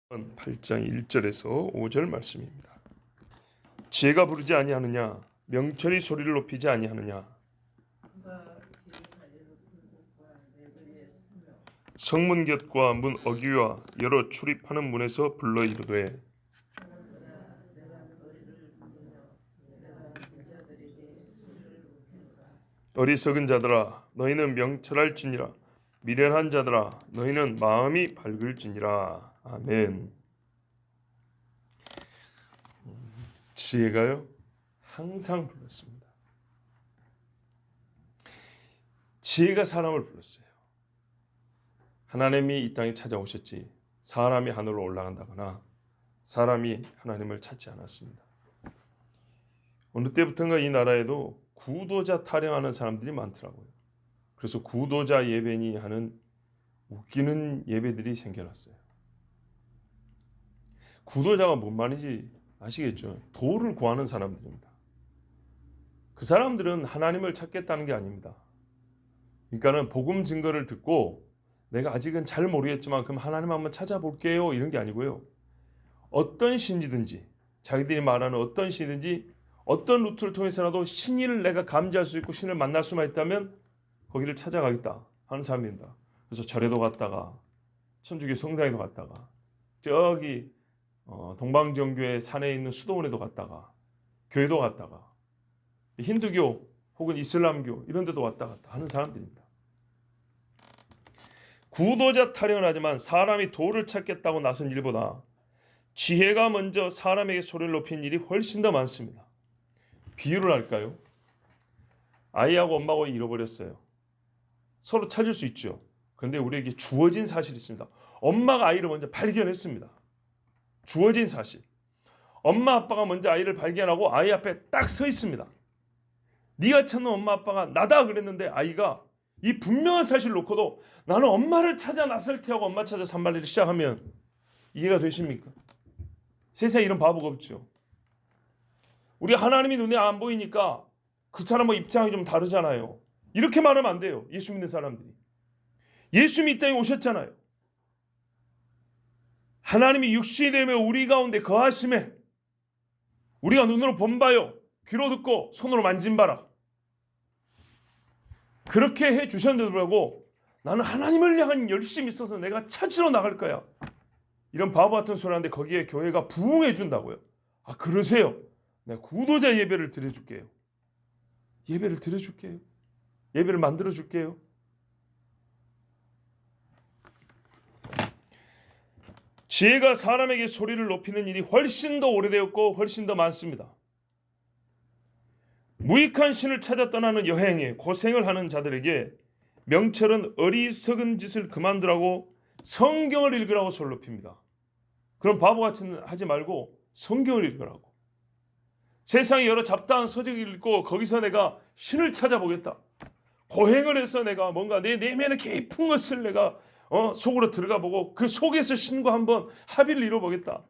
8장 1절에서 5절 말씀입니다. 지혜가 부르지 아니하느냐, 명철이 소리를 높이지 아니하느냐. 성문 곁과 문 어귀와 여러 출입하는 문에서 불러 이르되, 어리석은 자들아 너희는 명철할지니라, 미련한 자들아 너희는 마음이 밝을지니라. 아멘. 지혜가요 항상 불렀습니다. 지혜가 사람을 불렀어요. 하나님이 이 땅에 찾아오셨지 사람이 하늘로 올라간다거나 사람이 하나님을 찾지 않았습니다. 어느 때부터인가 이 나라에도 구도자 타령하는 사람들이 많더라고요. 그래서 구도자 예배니 하는 웃기는 예배들이 생겨났어요. 구도자가 뭔 말인지 아시겠죠? 도를 구하는 사람들입니다. 그 사람들은 하나님을 찾겠다는 게 아닙니다. 그러니까는 복음 증거를 듣고 내가 아직은 잘 모르겠지만 그럼 하나님 한번 찾아볼게요 이런 게 아니고요. 어떤 신이든지 자기들이 말하는 어떤 신이든지 어떤 루트를 통해서라도 신을 내가 감지할 수 있고 신을 만날 수만 있다면 거기를 찾아가겠다 하는 사람입니다. 그래서 절에도 갔다가 천주교 성당에도 갔다가 저기 동방정교회 산에 있는 수도원에도 갔다가 교회도 갔다가 힌두교 혹은 이슬람교 이런 데도 왔다 갔다 하는 사람들입니다. 구도자 타령을 하지만 사람이 도를 찾겠다고 나선 일보다 지혜가 먼저 사람에게 소리를 높인 일이 훨씬 더 많습니다. 비유를 할까요? 아이하고 엄마하고 잃어버렸어요. 서로 찾을 수 있죠. 그런데 우리에게 주어진 사실이 있습니다. 엄마가 아이를 먼저 발견했습니다. 주어진 사실. 엄마 아빠가 먼저 아이를 발견하고 아이 앞에 딱 서 있습니다. 네가 찾는 엄마 아빠가 나다 그랬는데 아이가 이 분명한 사실을 놓고도 나는 엄마를 찾아 나설 테하고 엄마 찾아 산말리를 시작하면 이해가 되십니까? 세상에 이런 바보가 없죠. 우리 하나님이 눈에 안 보이니까 그 사람과 입장이 좀 다르잖아요. 이렇게 말하면 안 돼요. 예수 믿는 사람들이. 예수님이 이 땅에 오셨잖아요. 하나님이 육신이 되며 우리 가운데 거하심에 우리가 눈으로 본바요 귀로 듣고 손으로 만진바라. 그렇게 해주셨는데도 불구하고 나는 하나님을 향한 열심이 있어서 내가 찾으러 나갈 거야. 이런 바보 같은 소리 하는데 거기에 교회가 부응해 준다고요. 아 그러세요. 내가 구도자 예배를 드려줄게요. 예배를 드려줄게요. 예배를 만들어줄게요. 지혜가 사람에게 소리를 높이는 일이 훨씬 더 오래되었고 훨씬 더 많습니다. 무익한 신을 찾아 떠나는 여행에 고생을 하는 자들에게 명철은 어리석은 짓을 그만두라고 성경을 읽으라고 소리를 높입니다. 그럼 바보같이 하지 말고 성경을 읽으라고. 세상에 여러 잡다한 서적을 읽고 거기서 내가 신을 찾아보겠다. 고행을 해서 내가 뭔가 내 내면의 깊은 것을 내가 속으로 들어가 보고 그 속에서 신과 한번 합의를 이뤄보겠다.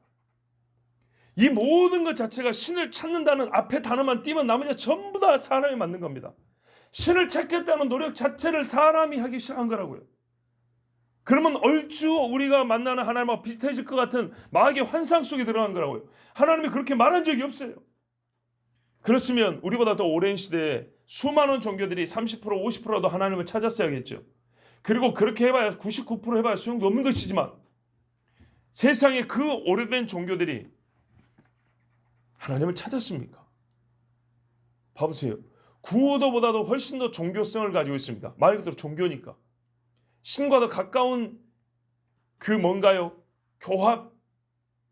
이 모든 것 자체가 신을 찾는다는 앞에 단어만 띄면 나머지 전부 다 사람이 만든 겁니다. 신을 찾겠다는 노력 자체를 사람이 하기 시작한 거라고요. 그러면 얼추 우리가 만나는 하나님과 비슷해질 것 같은 마귀의 환상 속에 들어간 거라고요. 하나님이 그렇게 말한 적이 없어요. 그렇으면 우리보다 더 오랜 시대에 수많은 종교들이 30% 50%라도 하나님을 찾았어야겠죠. 그리고 그렇게 해봐야 99% 해봐야 소용도 없는 것이지만 세상에 그 오래된 종교들이 하나님을 찾았습니까? 봐보세요. 구도보다도 훨씬 더 종교성을 가지고 있습니다. 말 그대로 종교니까. 신과 더 가까운 그 뭔가요? 교합,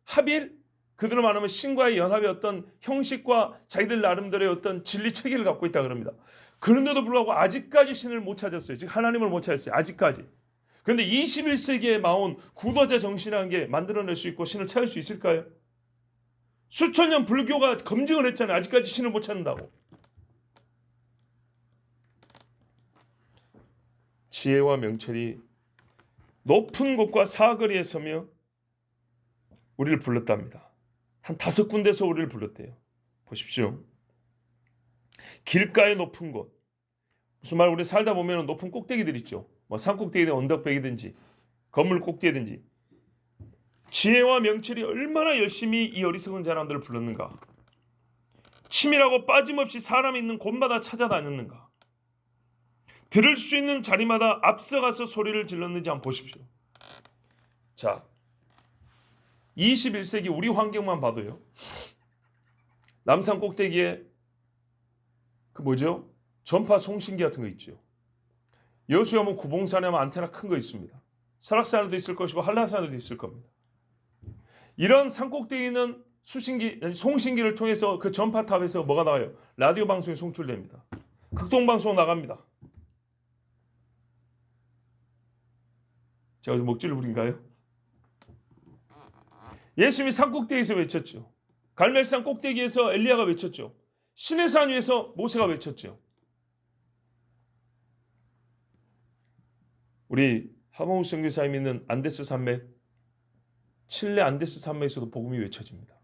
합일? 그대로 말하면 신과의 연합의 어떤 형식과 자기들 나름대로의 어떤 진리 체계를 갖고 있다 그럽니다. 그런데도 불구하고 아직까지 신을 못 찾았어요. 즉 하나님을 못 찾았어요. 아직까지. 그런데 21세기에 나온 구도자 정신이라는 게 만들어낼 수 있고 신을 찾을 수 있을까요? 수천 년 불교가 검증을 했잖아요. 아직까지 신을 못 찾는다고. 지혜와 명철이 높은 곳과 사거리에 서며 우리를 불렀답니다. 한 5군데서 우리를 불렀대요. 보십시오. 길가의 높은 곳. 무슨 말 우리 살다 보면 높은 꼭대기들 있죠. 뭐 산꼭대기든 언덕백이든지 건물 꼭대기든지 지혜와 명철이 얼마나 열심히 이 어리석은 사람들을 불렀는가. 치밀하고 빠짐없이 사람이 있는 곳마다 찾아다녔는가. 들을 수 있는 자리마다 앞서가서 소리를 질렀는지 한번 보십시오. 자, 21세기 우리 환경만 봐도요. 남산 꼭대기에 그 뭐죠? 전파 송신기 같은 거 있죠. 여수에 하면 구봉산에 하면 안테나 큰 거 있습니다. 설악산에도 있을 것이고 한라산에도 있을 겁니다. 이런 산 꼭대기에 있는 송신기를 통해서 그 전파탑에서 뭐가 나와요? 라디오 방송이 송출됩니다. 극동방송 나갑니다. 제가 목줄 부린가요? 예수님이 산 꼭대기에서 외쳤죠. 갈멜산 꼭대기에서 엘리야가 외쳤죠. 시내산 위에서 모세가 외쳤죠. 우리 하모우 선교사님 있는 안데스 산맥, 칠레 안데스 산맥에서도 복음이 외쳐집니다.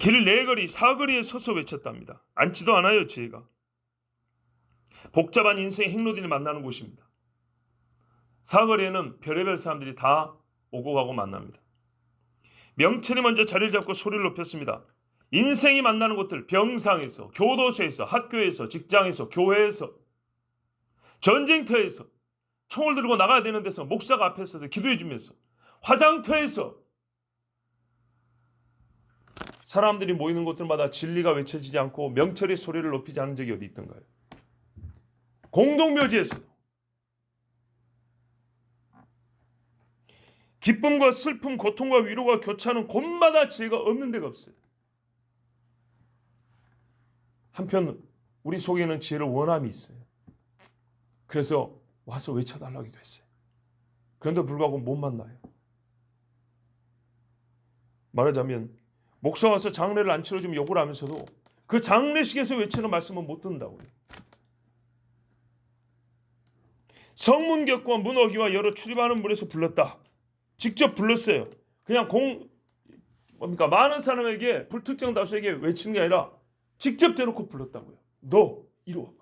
길 네거리 사거리에 서서 외쳤답니다. 앉지도 않아요. 지혜가 복잡한 인생의 행로들이 만나는 곳입니다. 사거리에는 별의별 사람들이 다 오고 가고 만납니다. 명철이 먼저 자리를 잡고 소리를 높였습니다. 인생이 만나는 곳들, 병상에서, 교도소에서, 학교에서, 직장에서, 교회에서, 전쟁터에서, 총을 들고 나가야 되는 데서 목사가 앞에 서서 기도해 주면서, 화장터에서 사람들이 모이는 곳들마다 진리가 외쳐지지 않고 명철의 소리를 높이지 않은 적이 어디 있던가요? 공동묘지에서 기쁨과 슬픔, 고통과 위로가 교차하는 곳마다 지혜가 없는 데가 없어요. 한편 우리 속에는 지혜를 원함이 있어요. 그래서 와서 외쳐달라고 하기도 했어요. 그런데 불구하고 못 만나요. 말하자면 목사 와서 장례를 안 치러주면 욕을 하면서도 그 장례식에서 외치는 말씀은 못 듣는다고요. 성문격과 문어기와 여러 출입하는 물에서 불렀다. 직접 불렀어요. 그냥 많은 사람에게 불특정 다수에게 외치는 게 아니라 직접 대놓고 불렀다고요. 너 이리 와봐.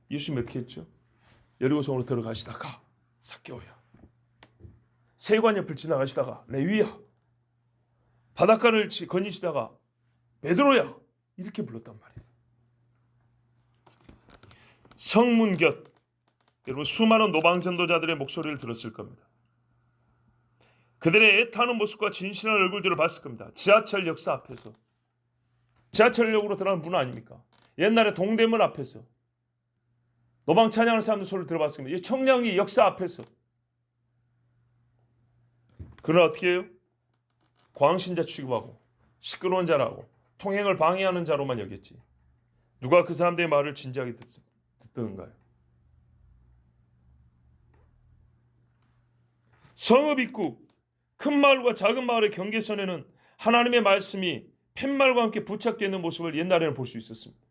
예수님이 어떻게 했죠? 여리고성으로 들어가시다가 삭개오야, 세관 옆을 지나가시다가 레위야, 바닷가를 거니시다가 베드로야, 이렇게 불렀단 말이에요. 성문곁, 여러분 수많은 노방전도자들의 목소리를 들었을 겁니다. 그들의 애타는 모습과 진실한 얼굴들을 봤을 겁니다. 지하철 역사 앞에서, 지하철역으로 들어가는 문 아닙니까? 옛날에 동대문 앞에서 노방 찬양하는 사람들 소리를 들어봤을 겁니다. 청량리 역사 앞에서. 그러나 어떻게 해요? 광신자 취급하고 시끄러운 자라고 통행을 방해하는 자로만 여겼지. 누가 그 사람들의 말을 진지하게 듣던가요? 성읍 입구, 큰 마을과 작은 마을의 경계선에는 하나님의 말씀이 팻말과 함께 부착되어 있는 모습을 옛날에는 볼 수 있었습니다.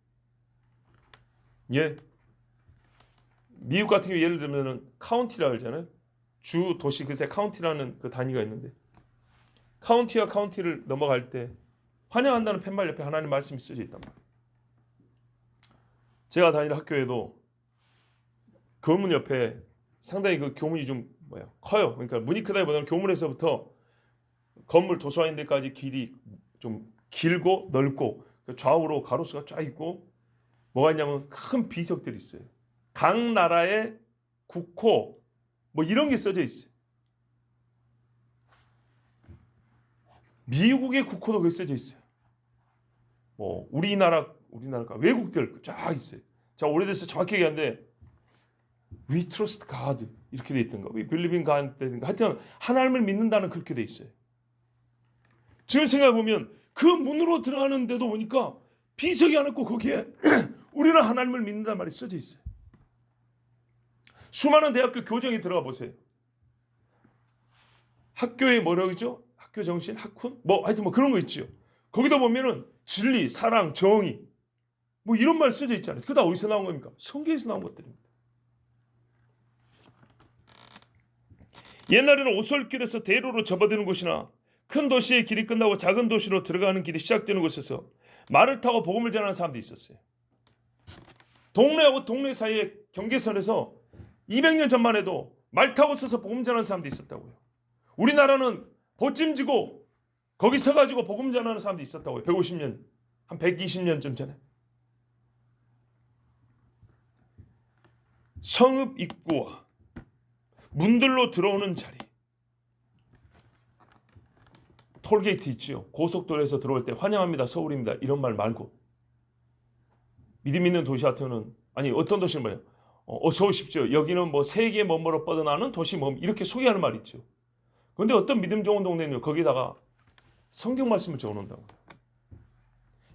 예, 미국 같은 경우 예를 들면 카운티라고 하잖아요. 주 도시 그새 카운티라는 그 단위가 있는데 카운티와 카운티를 넘어갈 때 환영한다는 팻말 옆에 하나님의 말씀이 쓰여져 있단 말이에요. 제가 다니는 학교에도 교문 옆에 상당히 그 교문이 좀 커요. 그러니까 문이 크다기보다는 교문에서부터 건물 도서관 데까지 길이 좀 길고 넓고 좌우로 가로수가 쫙 있고 뭐가 있냐면 큰 비석들이 있어요. 각 나라의 국호 뭐 이런 게 써져 있어요. 미국의 국호도 거기 써져 있어요. 뭐 우리나라가 외국들 쫙 있어요. 자, 오래돼서 정확히 얘기하는데 We trust God 이렇게 돼 있던가, We believe in God 되는가, 하여튼 하나님을 믿는다는 그렇게 돼 있어요. 지금 생각해 보면 그 문으로 들어가는데도 보니까 비석이 하나 있고 거기에 우리는 하나님을 믿는다는 말이 써져 있어요. 수많은 대학교 교정에 들어가 보세요. 학교의 뭐라고 그러죠? 학교 정신, 학훈? 하여튼 그런 거 있죠. 거기다 보면은 진리, 사랑, 정의 뭐 이런 말 써져 있잖아요. 그거 다 어디서 나온 겁니까? 성경에서 나온 것들입니다. 옛날에는 오솔길에서 대로로 접어드는 곳이나 큰 도시의 길이 끝나고 작은 도시로 들어가는 길이 시작되는 곳에서 말을 타고 복음을 전하는 사람도 있었어요. 동네하고 동네 사이의 경계선에서 200년 전만 해도 말 타고 서서 복음 전하는 사람도 있었다고요. 우리나라는 보찜지고 거기 서가지고 복음 전하는 사람도 있었다고요. 150년, 한 120년쯤 전에. 성읍 입구와 문들로 들어오는 자리, 톨게이트 있지요. 고속도로에서 들어올 때 환영합니다, 서울입니다, 이런 말 말고, 믿음 있는 도시 같으면 아니 어떤 도시는 뭐예요? 어서 오십시오. 여기는 뭐 세계 뭐뭐로 뻗어나는 도시 뭐 이렇게 소개하는 말이 있죠. 그런데 어떤 믿음 좋은 동네는 거기다가 성경 말씀을 적어놓는다고.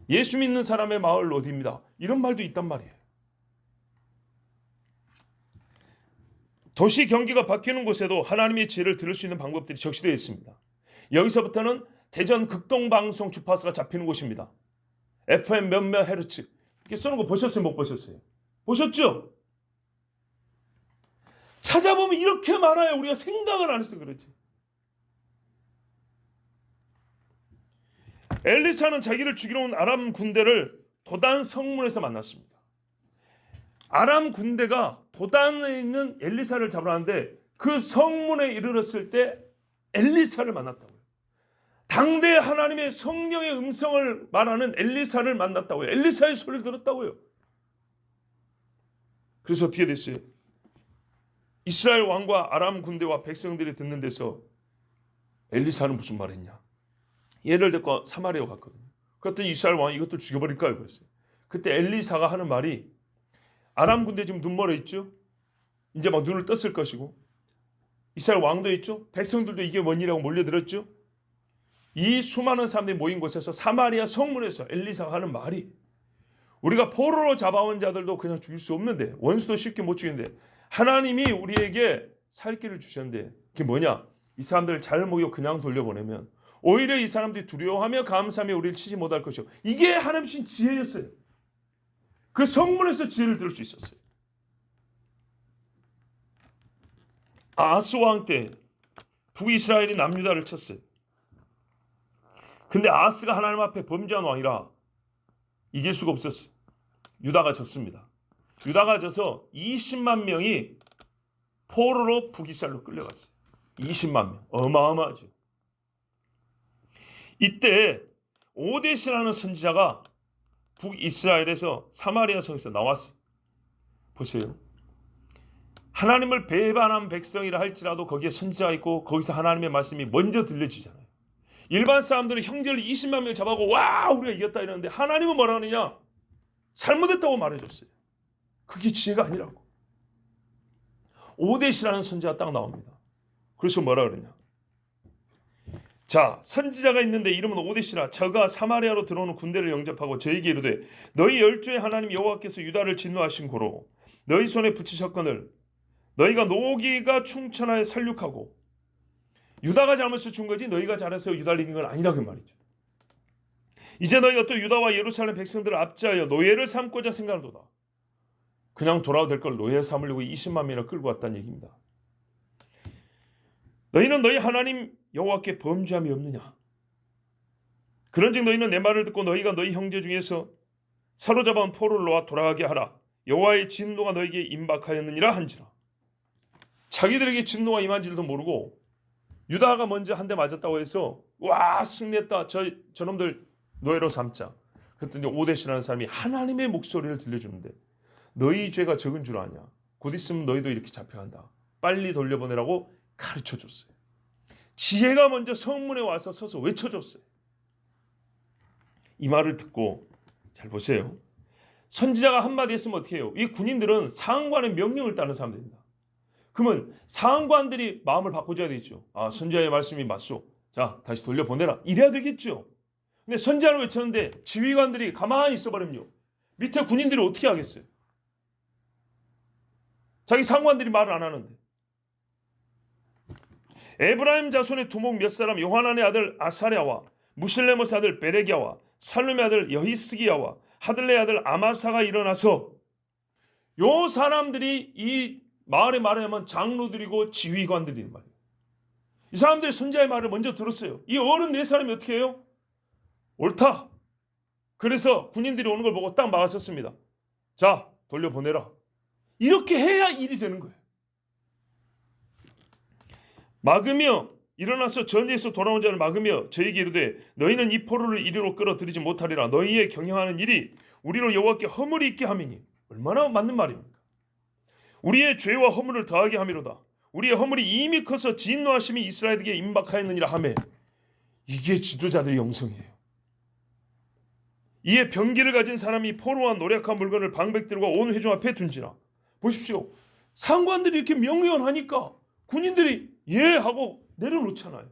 예수 믿는 사람의 마을 어디입니다, 이런 말도 있단 말이에요. 도시 경기가 바뀌는 곳에도 하나님의 지혜를 들을 수 있는 방법들이 적시되어 있습니다. 여기서부터는 대전 극동방송 주파수가 잡히는 곳입니다. FM 몇몇 헤르츠 이렇게 쏘는 거 보셨어요? 못 보셨어요? 보셨죠? 찾아보면 이렇게 많아요. 우리가 생각을 안 해서 그렇지. 엘리사는 자기를 죽이러 온 아람 군대를 도단 성문에서 만났습니다. 아람 군대가 도단에 있는 엘리사를 잡으러 왔는데 그 성문에 이르렀을 때 엘리사를 만났다고요. 당대 하나님의 성령의 음성을 말하는 엘리사를 만났다고요. 엘리사의 소리를 들었다고요. 그래서 어떻게 됐어요? 이스라엘 왕과 아람 군대와 백성들이 듣는 데서 엘리사는 무슨 말했냐? 얘를 데리고 사마리아 갔거든요. 그랬더니 이스라엘 왕이 이것들 죽여버릴까요? 그랬어요. 그때 엘리사가 하는 말이, 아람 군대 지금 눈 멀어 있죠? 이제 막 눈을 떴을 것이고, 이스라엘 왕도 있죠? 백성들도 이게 뭔 일이라고 몰려들었죠? 이 수많은 사람들이 모인 곳에서 사마리아 성문에서 엘리사가 하는 말이, 우리가 포로로 잡아온 자들도 그냥 죽일 수 없는데, 원수도 쉽게 못 죽이는데 하나님이 우리에게 살 길을 주셨는데, 그게 뭐냐? 이 사람들을 잘 모여 그냥 돌려보내면 오히려 이 사람들이 두려워하며 감사하며 우리를 치지 못할 것이요. 이게 하나님 주신 지혜였어요. 그 성문에서 지혜를 들을 수 있었어요. 아하스 왕 때 북이스라엘이 남유다를 쳤어요. 근데 아하스가 하나님 앞에 범죄한 왕이라 이길 수가 없었어요. 유다가 졌습니다. 유다가 져서 20만 명이 포로로 북이스라엘로 끌려갔어요. 20만 명. 어마어마하죠. 이때 오데시라는 선지자가 북이스라엘에서 사마리아 성에서 나왔어요. 보세요. 하나님을 배반한 백성이라 할지라도 거기에 선지자가 있고 거기서 하나님의 말씀이 먼저 들려지잖아요. 일반 사람들은 형제를 20만 명 잡아고 와 우리가 이겼다 이러는데 하나님은 뭐라 하느냐? 잘못했다고 말해줬어요. 그게 지혜가 아니라고. 오데시라는 선지자가 딱 나옵니다. 그래서 뭐라 그러냐? 자, 선지자가 있는데 이름은 오데시라. 저가 사마리아로 들어오는 군대를 영접하고 저에게 이르되 너희 열조의 하나님 여호와께서 유다를 진노하신 고로 너희 손에 붙이셨거늘 너희가 노기가 충천하여 살육하고 유다가 잘못해서 준 거지 너희가 잘해서 유다를 이긴 건 아니라 그 말이죠. 이제 너희가 또 유다와 예루살렘 백성들을 압제하여 노예를 삼고자 생각하도다. 그냥 돌아도 될 걸 노예 삼으려고 20만 명이나 끌고 왔다는 얘기입니다. 너희는 너희 하나님 여호와께 범죄함이 없느냐? 그런즉 너희는 내 말을 듣고 너희가 너희 형제 중에서 사로잡아온 포로를 놓아 돌아가게 하라. 여호와의 진노가 너희에게 임박하였느니라 한지라. 자기들에게 진노가 임한 줄도 모르고 유다가 먼저 한 대 맞았다고 해서 와 승리했다. 저놈들 노예로 삼자. 그랬더니 오데시라는 사람이 하나님의 목소리를 들려주는데 너희 죄가 적은 줄 아냐? 곧 있으면 너희도 이렇게 잡혀간다. 빨리 돌려보내라고 가르쳐줬어요. 지혜가 먼저 성문에 와서 서서 외쳐줬어요. 이 말을 듣고 잘 보세요. 선지자가 한마디 했으면 어떻게 해요? 이 군인들은 상관의 명령을 따르는 사람들입니다. 그러면 상관들이 마음을 바꿔줘야 되겠죠. 아, 선지자의 말씀이 맞소. 자, 다시 돌려보내라. 이래야 되겠죠. 근데 선지자를 외쳤는데 지휘관들이 가만히 있어버리면요. 밑에 군인들이 어떻게 하겠어요? 자기 상관들이 말을 안 하는데. 에브라임 자손의 두목 몇 사람 요하난의 아들 아사랴와 무실레모스 아들 베레기야와 살룸의 아들 여히스기야와 하들레의 아들 아마사가 일어나서 요 사람들이 이 마을에 말하면 장로들이고 지휘관들이란 말이에요. 이 사람들이 선지자의 말을 먼저 들었어요. 이 어른 네 사람이 어떻게 해요? 옳다. 그래서 군인들이 오는 걸 보고 딱 막았었습니다. 자, 돌려보내라. 이렇게 해야 일이 되는 거예요. 막으며 일어나서 전지에서 돌아온 자를 막으며 저에게 이르되 너희는 이 포로를 이리로 끌어들이지 못하리라. 너희의 경영하는 일이 우리로 여호와께 허물이 있게 함이니. 얼마나 맞는 말입니까? 우리의 죄와 허물을 더하게 함이로다. 우리의 허물이 이미 커서 진노하심이 이스라엘에게 임박하였느니라 하매. 이게 지도자들의 영성이에요. 이에 병기를 가진 사람이 포로와 노략한 물건을 방백들과 온 회중 앞에 둔지라. 보십시오. 상관들이 이렇게 명령하니까 군인들이 예 하고 내려놓잖아요.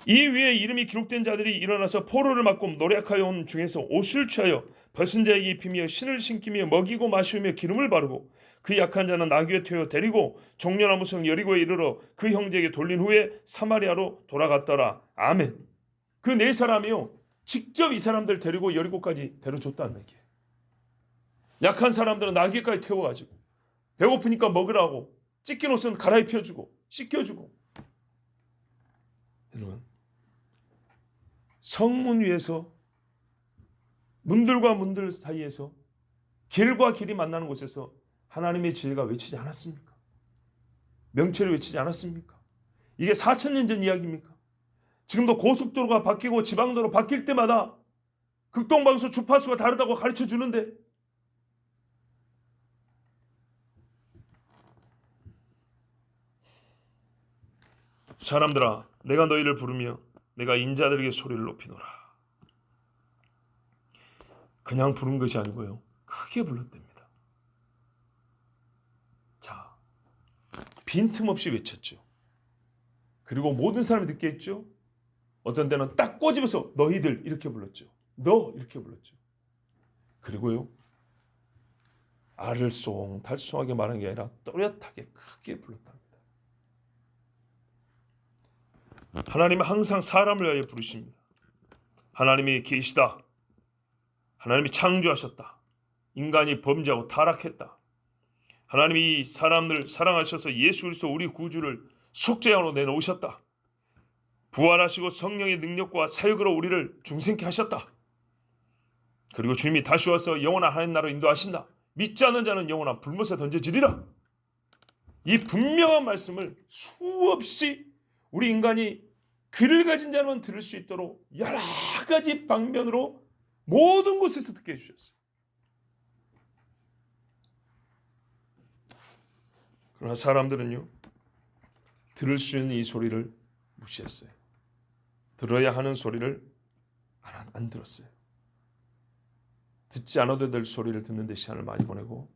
이 위에 이름이 기록된 자들이 일어나서 포로를 막고 노략하여 온 중에서 옷을 취하여 벗은 자에게 입히며 신을 신기며 먹이고 마시며 기름을 바르고 그 약한 자는 나귀에 태워 데리고 종려나무 성 여리고에 이르러 그 형제에게 돌린 후에 사마리아로 돌아갔더라. 아멘. 그 네 사람이요 직접 이 사람들 데리고 여리고까지 데려줬다는 얘기예요. 약한 사람들은 나귀까지 태워가지고 배고프니까 먹으라고 찢긴 옷은 갈아입혀주고 씻겨주고. 여러분, 성문 위에서 문들과 문들 사이에서 길과 길이 만나는 곳에서 하나님의 지혜가 외치지 않았습니까? 명체를 외치지 않았습니까? 이게 4,000년 전 이야기입니까? 지금도 고속도로가 바뀌고 지방도로 바뀔 때마다 극동방송 주파수가 다르다고 가르쳐 주는데 사람들아 내가 너희를 부르며 내가 인자들에게 소리를 높이노라. 그냥 부른 것이 아니고요. 크게 불렀답니다. 자, 빈틈없이 외쳤죠. 그리고 모든 사람이 듣게 했죠. 어떤 때는 딱 꼬집어서 너희들 이렇게 불렀죠. 너 이렇게 불렀죠. 그리고요. 알을송달송하게 말한 게 아니라 또렷하게 크게 불렀답니다. 하나님은 항상 사람을 위하여 부르십니다. 하나님이 계시다. 하나님이 창조하셨다. 인간이 범죄하고 타락했다. 하나님이 사람을 사랑하셔서 예수 그리스도 우리 구주를 속죄양으로 내놓으셨다. 부활하시고 성령의 능력과 사역으로 우리를 중생케 하셨다. 그리고 주님이 다시 와서 영원한 하나님 나라로 인도하신다. 믿지 않는 자는 영원한 불못에 던져지리라. 이 분명한 말씀을 수없이 우리 인간이 귀를 가진 자만 들을 수 있도록 여러 가지 방면으로 모든 곳에서 듣게 해주셨어요. 그러나 사람들은요, 들을 수 있는 이 소리를 무시했어요. 들어야 하는 소리를 안 들었어요. 듣지 않아도 될 소리를 듣는 데 시간을 많이 보내고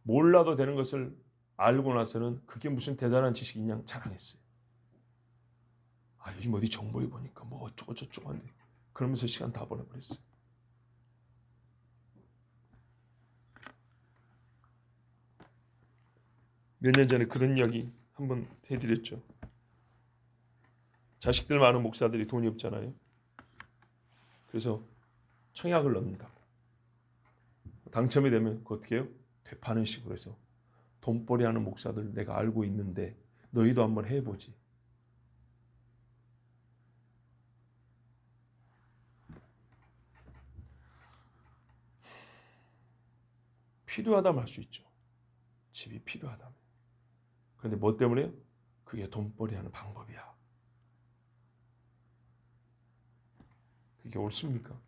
몰라도 되는 것을 알고 나서는 그게 무슨 대단한 지식인 양 자랑했어요. 요즘 어디 정보에 보니까 뭐 어쩌고 저쩌고 한데 그러면서 시간 다 보내버렸어요. 몇 년 전에 그런 이야기 한번 해드렸죠. 자식들 많은 목사들이 돈이 없잖아요. 그래서 청약을 넣는다. 당첨이 되면 어떻게 해요? 되파는 식으로 해서 돈벌이 하는 목사들 내가 알고 있는데 너희도 한번 해보지. 필요하다면 할 수 있죠. 집이 필요하다면. 그런데 뭐 때문에요? 그게 돈벌이 하는 방법이야. 그게 옳습니까?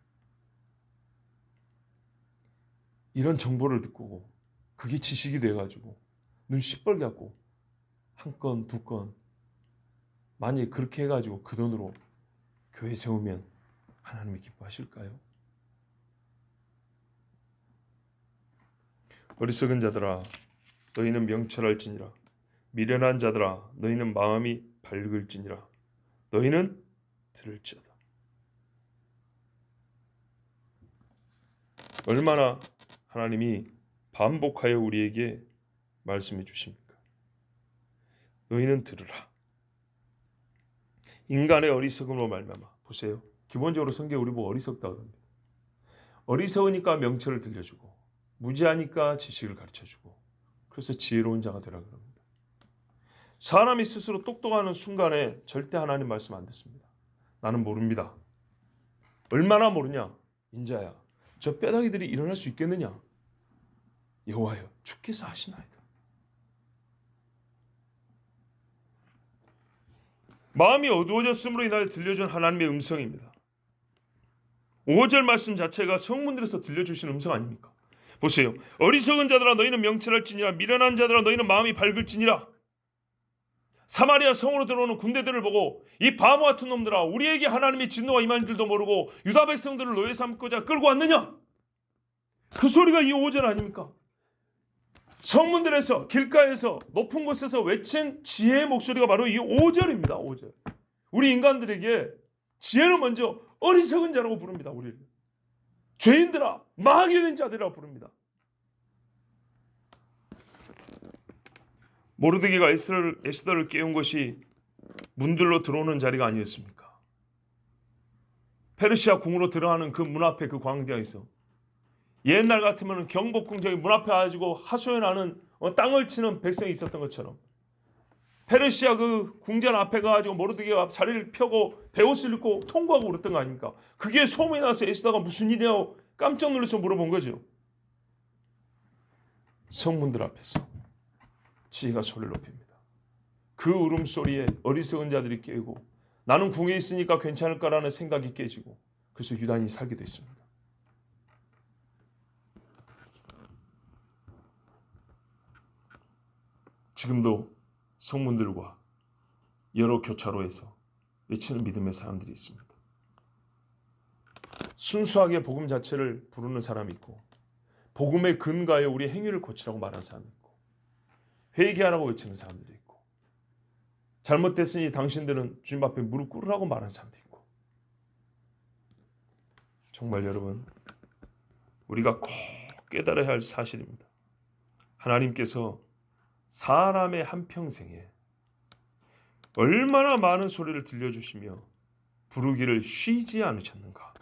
이런 정보를 듣고 그게 지식이 돼가지고 눈 시뻘게 갖고 한 건, 두 건 만약에 그렇게 해가지고 그 돈으로 교회 세우면 하나님이 기뻐하실까요? 어리석은 자들아 너희는 명철할지니라. 미련한 자들아 너희는 마음이 밝을지니라. 너희는 들을지어다. 얼마나 하나님이 반복하여 우리에게 말씀해 주십니까? 너희는 들으라. 인간의 어리석음으로 말미암아. 보세요. 기본적으로 성경에 우리 보고 어리석다고 합니다. 어리석으니까 명철을 들려주고 무지하니까 지식을 가르쳐주고 그래서 지혜로운 자가 되라 그럽니다. 사람이 스스로 똑똑하는 순간에 절대 하나님 말씀 안 듣습니다. 나는 모릅니다. 얼마나 모르냐? 인자야. 저 뼈다귀들이 일어날 수 있겠느냐? 여호와여 주께서 하시나이다. 마음이 어두워졌음으로 인하여 들려준 하나님의 음성입니다. 5절 말씀 자체가 성문들에서 들려주신 음성 아닙니까? 보세요. 어리석은 자들아 너희는 명철할지니라, 미련한 자들아 너희는 마음이 밝을지니라. 사마리아 성으로 들어오는 군대들을 보고 이 바보 같은 놈들아, 우리에게 하나님의 진노가 임한 줄도 모르고 유다 백성들을 노예 삼고자 끌고 왔느냐? 그 소리가 이 5절 아닙니까? 성문들에서, 길가에서, 높은 곳에서 외친 지혜의 목소리가 바로 이 5절입니다. 5절. 우리 인간들에게 지혜는 먼저 어리석은 자라고 부릅니다. 우리를 죄인들아, 망하게 된 자들이라고 부릅니다. 모르드게가 에스더를 깨운 것이 문들로 들어오는 자리가 아니었습니까? 페르시아 궁으로 들어가는 그 문 앞에 그 광장에서 옛날 같으면 경복궁 저기 문 앞에 가지고 하소연하는 땅을 치는 백성이 있었던 것처럼 페르시아 그 궁전 앞에 가가지고 모르드게가 자리를 펴고 베옷을 입고 통과하고 그랬던 거 아닙니까? 그게 소문이 나서 에스더가 무슨 일이냐고 깜짝 놀라서 물어본 거죠. 성문들 앞에서 지혜가 소리를 높입니다. 그 울음소리에 어리석은 자들이 깨고 나는 궁에 있으니까 괜찮을까라는 생각이 깨지고 그래서 유단이 살게 됐습니다. 지금도 성문들과 여러 교차로에서 외치는 믿음의 사람들이 있습니다. 순수하게 복음 자체를 부르는 사람이 있고 복음의 근거에 우리 행위를 고치라고 말하는 사람이 있고 회개하라고 외치는 사람들이 있고 잘못됐으니 당신들은 주님 앞에 무릎 꿇으라고 말하는 사람도 있고 정말 여러분 우리가 꼭 깨달아야 할 사실입니다. 하나님께서 사람의 한평생에 얼마나 많은 소리를 들려주시며 부르기를 쉬지 않으셨는가.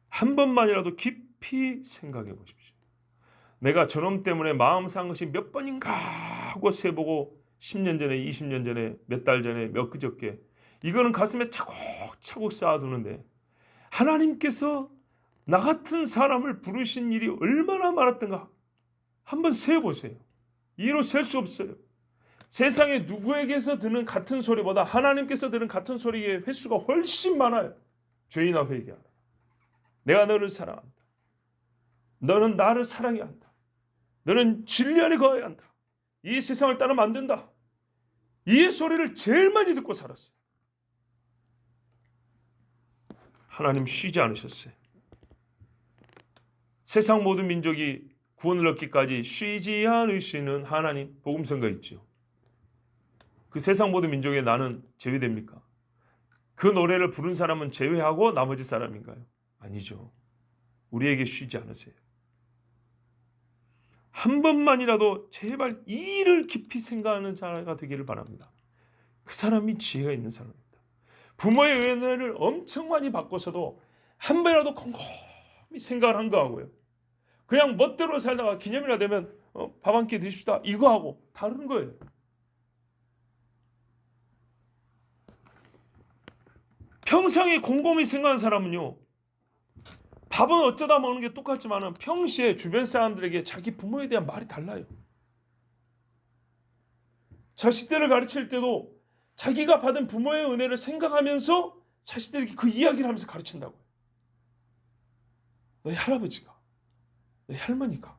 한 번만이라도 깊이 생각해 보십시오. 내가 저놈 때문에 마음 상한 것이 몇 번인가 하고 세보고 10년 전에 20년 전에 몇 달 전에 몇 그저께 이거는 가슴에 차곡차곡 쌓아두는데 하나님께서 나 같은 사람을 부르신 일이 얼마나 많았던가 한번 세보세요. 이로 셀 수 없어요. 세상에 누구에게서 듣는 같은 소리보다 하나님께서 들은 같은 소리의 횟수가 훨씬 많아요. 죄인아 회개하라. 내가 너를 사랑한다. 너는 나를 사랑해야 한다. 너는 진리 안에 거해야 한다. 이 세상을 따르면 안 된다. 이 소리를 제일 많이 듣고 살았어요. 하나님 쉬지 않으셨어요. 세상 모든 민족이 구원을 얻기까지 쉬지 않으시는 하나님 복음성가 있죠. 그 세상 모든 민족에 나는 제외됩니까? 그 노래를 부른 사람은 제외하고 나머지 사람인가요? 아니죠. 우리에게 쉬지 않으세요. 한 번만이라도 제발 이 일을 깊이 생각하는 자가 되기를 바랍니다. 그 사람이 지혜가 있는 사람입니다. 부모의 은혜를 엄청 많이 받고서도 한 번이라도 곰곰이 생각을 한 거하고요. 그냥 멋대로 살다가 기념이나 되면 밥 한 끼 드십시다 이거 하고 다른 거예요. 평상에 곰곰이 생각하는 사람은요. 밥은 어쩌다 먹는 게 똑같지만 평시에 주변 사람들에게 자기 부모에 대한 말이 달라요. 자식들을 가르칠 때도 자기가 받은 부모의 은혜를 생각하면서 자식들에게 그 이야기를 하면서 가르친다고요. 너희 할아버지가, 너희 할머니가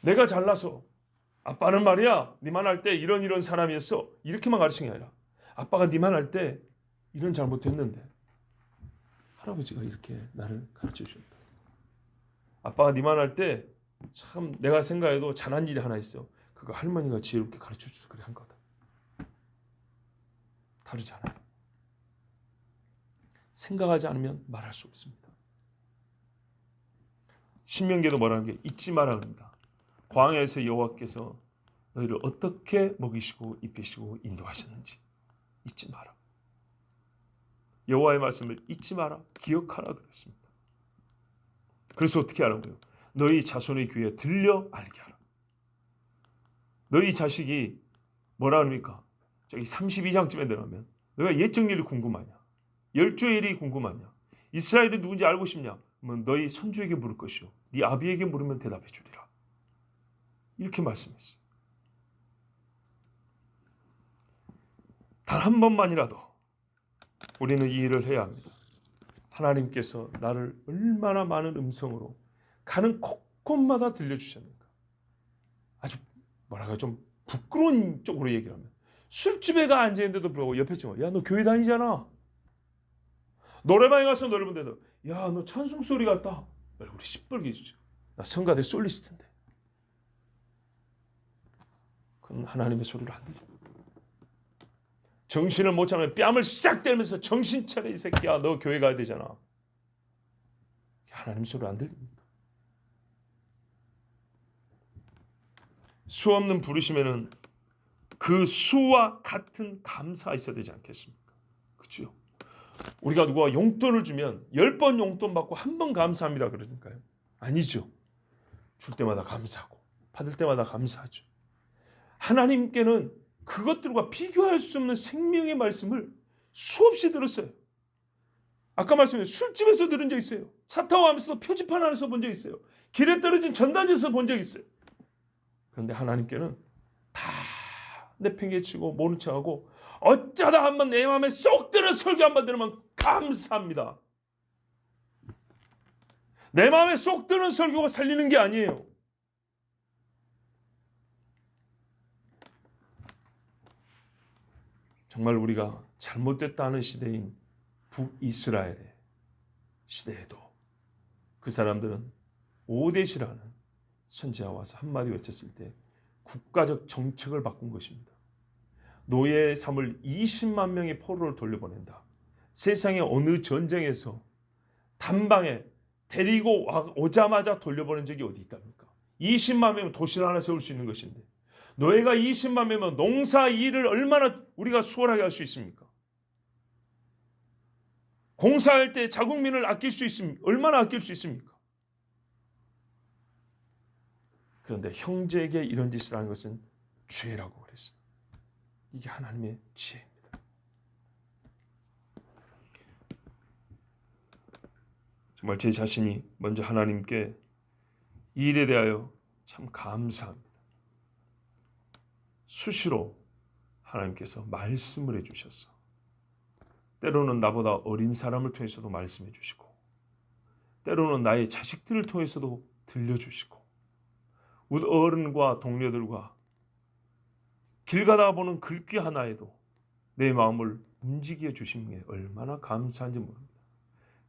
내가 잘나서 아빠는 말이야 니만 할 때 이런 사람이었어 이렇게만 가르치는 게 아니라 아빠가 니만 할 때 이런 잘못했는데 할아버지가 이렇게 나를 가르쳐 주셨다. 아빠가 니만 할 때 참 내가 생각해도 잘한 일이 하나 있어. 그거 할머니가 지혜롭게 가르쳐 줘서 그래 한 거다. 다르지 않아요. 생각하지 않으면 말할 수 없습니다. 신명기에도 뭐라는 게 잊지 마라 합니다. 광야에서 여호와께서 너희를 어떻게 먹이시고 입히시고 인도하셨는지 잊지 마라. 여호와의 말씀을 잊지 마라. 기억하라 그랬습니다. 그래서 어떻게 하라고요? 너희 자손의 귀에 들려 알게 하라. 너희 자식이 뭐라 합니까? 저기 32장쯤에 들어가면 너희가 옛적 일이 궁금하냐? 열조의 일이 궁금하냐? 이스라엘이 누군지 알고 싶냐? 그러면 너희 선주에게 물을 것이요 네 아비에게 물으면 대답해 주리라. 이렇게 말씀했어요. 단 한 번만이라도 우리는 이 일을 해야 합니다. 하나님께서 나를 얼마나 많은 음성으로 가는 곳곳마다 들려주셨는가. 아주 뭐랄까 좀 부끄러운 쪽으로 얘기를 하면 술집에 가 앉아있는데도 불구하고 옆에 친구가 야 너 교회 다니잖아. 노래방에 가서 노래 부르는데도 야 너 찬송 소리 같다. 얼굴이 시뻘개지죠. 나 성가대 솔리스트인데. 그건 하나님의 소리를 안 들려. 정신을 못 차리면 뺨을 싹 때리면서 정신 차려 이 새끼야 너 교회 가야 되잖아. 하나님 소리 안 들립니까? 수 없는 부르심에는 그 수와 같은 감사가 있어야 되지 않겠습니까? 그렇죠? 우리가 누가 용돈을 주면 10번 용돈 받고 한 번 감사합니다 그러니까요? 아니죠. 줄 때마다 감사하고 받을 때마다 감사하죠. 하나님께는 그것들과 비교할 수 없는 생명의 말씀을 수없이 들었어요. 아까 말씀드린 술집에서 들은 적 있어요. 차 타고 가면서도 표지판 안에서 본 적 있어요. 길에 떨어진 전단지에서 본 적 있어요. 그런데 하나님께는 다 내팽개치고 모른 척하고 어쩌다 한번 내 마음에 쏙 드는 설교 한번 들으면 감사합니다. 내 마음에 쏙 드는 설교가 살리는 게 아니에요. 정말 우리가 잘못됐다는 시대인 북이스라엘의 시대에도 그 사람들은 오데시라는 선지자가 와서 한마디 외쳤을 때 국가적 정책을 바꾼 것입니다. 노예 삼을 20만 명의 포로를 돌려보낸다. 세상의 어느 전쟁에서 단방에 데리고 오자마자 돌려보낸 적이 어디 있답니까? 20만 명이면 도시를 하나 세울 수 있는 것인데 노예가 20만 명이면 농사 일을 얼마나 우리가 수월하게 할 수 있습니까? 공사할 때 자국민을 아낄 수 있습니까? 얼마나 아낄 수 있습니까? 그런데 형제에게 이런 짓을 하는 것은 죄라고 그랬어요. 이게 하나님의 지혜입니다. 정말 제 자신이 먼저 하나님께 이 일에 대하여 참 감사합니다. 수시로 하나님께서 말씀을 해주셔서 때로는 나보다 어린 사람을 통해서도 말씀해 주시고 때로는 나의 자식들을 통해서도 들려주시고 우리 어른과 동료들과 길 가다가 보는 글귀 하나에도 내 마음을 움직여 주시는 게 얼마나 감사한지 모릅니다.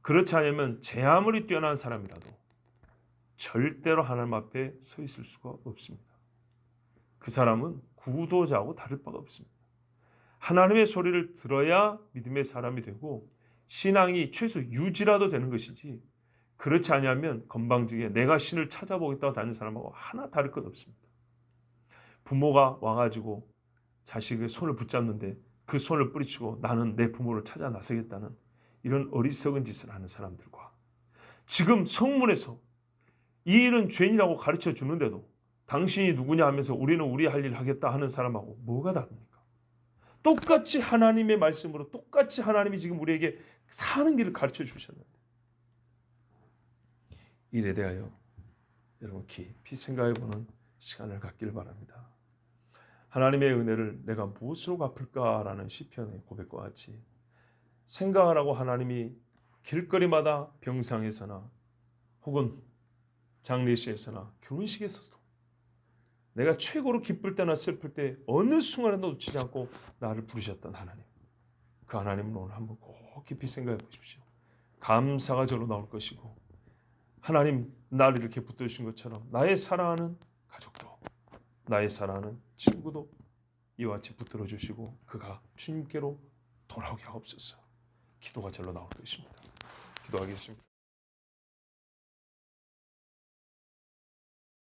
그렇지 않으면 제 아무리 뛰어난 사람이라도 절대로 하나님 앞에 서 있을 수가 없습니다. 그 사람은 구도자하고 다를 바가 없습니다. 하나님의 소리를 들어야 믿음의 사람이 되고 신앙이 최소 유지라도 되는 것이지 그렇지 않으면 건방지게 내가 신을 찾아보겠다고 다니는 사람하고 하나 다를 것 없습니다. 부모가 와가지고 자식의 손을 붙잡는데 그 손을 뿌리치고 나는 내 부모를 찾아 나서겠다는 이런 어리석은 짓을 하는 사람들과 지금 성문에서 이 일은 죄인이라고 가르쳐 주는데도 당신이 누구냐 하면서 우리는 우리 할 일 하겠다 하는 사람하고 뭐가 다릅니까? 똑같이 하나님의 말씀으로 똑같이 하나님이 지금 우리에게 사는 길을 가르쳐 주셨는데 이에 대하여 여러분 깊이 생각해보는 시간을 갖기를 바랍니다. 하나님의 은혜를 내가 무엇으로 갚을까라는 시편의 고백과 같이 생각하라고 하나님이 길거리마다 병상에서나 혹은 장례식에서나 결혼식에서도 내가 최고로 기쁠 때나 슬플 때 어느 순간에도 놓치지 않고 나를 부르셨던 하나님, 그 하나님을 오늘 한번 꼭 깊이 생각해 보십시오. 감사가 저로 나올 것이고 하나님 나를 이렇게 붙들으신 것처럼 나의 사랑하는 가족도 나의 사랑하는 친구도 이와 같이 붙들어 주시고 그가 주님께로 돌아오게 하옵소서. 기도가 절로 나올 것입니다. 기도하겠습니다.